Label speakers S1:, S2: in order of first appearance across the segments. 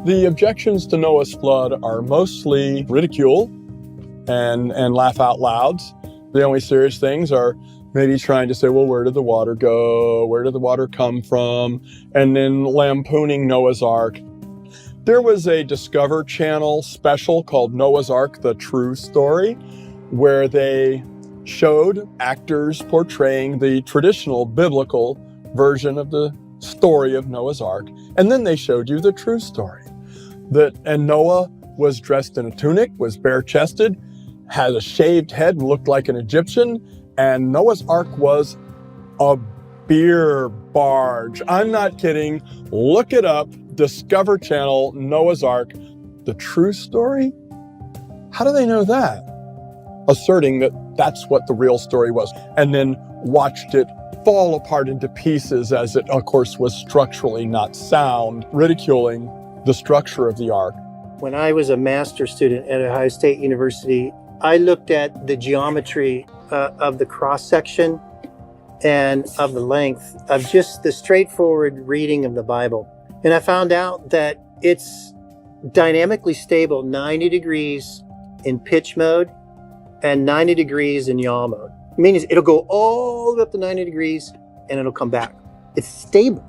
S1: The objections to Noah's flood are mostly ridicule and laugh out louds. The only serious things are maybe trying to say, well, where did the water go? Where did the water come from? And then lampooning Noah's Ark. There was a Discover Channel special called Noah's Ark, The True Story, where they showed actors portraying the traditional biblical version of the story of Noah's Ark. And then they showed you the true story. And Noah was dressed in a tunic, was bare-chested, had a shaved head and looked like an Egyptian. And Noah's Ark was a beer barge. I'm not kidding. Look it up. Discover Channel, Noah's Ark, The True Story. How do they know that? Asserting that that's what the real story was, and then watched it fall apart into pieces as it, of course, was structurally not sound, ridiculing the structure of the ark.
S2: When I was a master's student at Ohio State University, I looked at the geometry of the cross-section and of the length of just the straightforward reading of the Bible. And I found out that it's dynamically stable 90 degrees in pitch mode and 90 degrees in yaw mode. It means it'll go all the way up to 90 degrees and it'll come back. It's stable.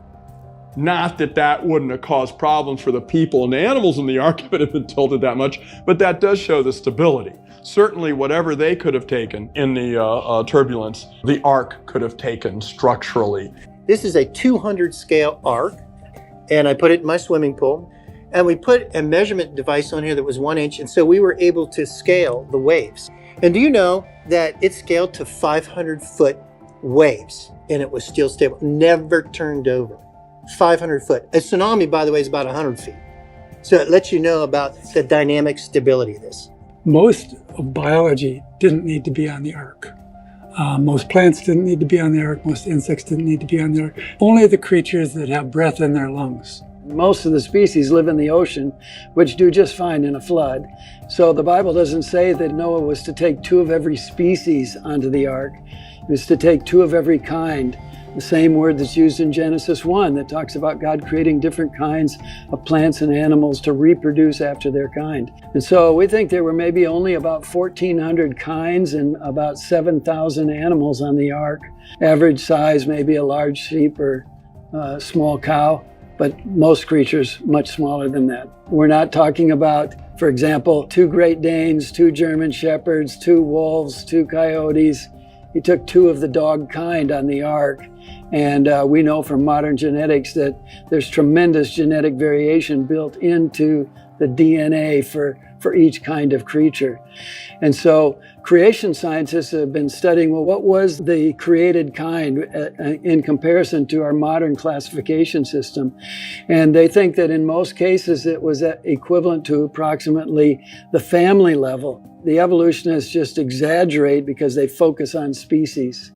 S1: Not that that wouldn't have caused problems for the people and the animals in the ark if it had been tilted that much, but that does show the stability. Certainly whatever they could have taken in the turbulence, the ark could have taken structurally.
S2: This is a 200 scale ark, and I put it in my swimming pool, and we put a measurement device on here that was 1 inch, and so we were able to scale the waves. And do you know that it scaled to 500-foot waves, and it was still stable, never turned over. 500 foot. A tsunami, by the way, is about 100 feet. So it lets you know about the dynamic stability of this.
S3: Most of biology didn't need to be on the ark. Most plants didn't need to be on the ark. Most insects didn't need to be on the ark. Only the creatures that have breath in their lungs.
S4: Most of the species live in the ocean, which do just fine in a flood. So the Bible doesn't say that Noah was to take 2 of every species onto the ark. It was to take 2 of every kind. The same word that's used in Genesis 1 that talks about God creating different kinds of plants and animals to reproduce after their kind. And so we think there were maybe only about 1,400 kinds and about 7,000 animals on the ark. Average size, maybe a large sheep or a small cow, but most creatures much smaller than that. We're not talking about, for example, 2 Great Danes, 2 German Shepherds, 2 wolves, 2 coyotes. He took 2 of the dog kind on the ark. And we know from modern genetics that there's tremendous genetic variation built into the DNA for each kind of creature. And so creation scientists have been studying, well, what was the created kind in comparison to our modern classification system? And they think that in most cases it was equivalent to approximately the family level. The evolutionists just exaggerate because they focus on species.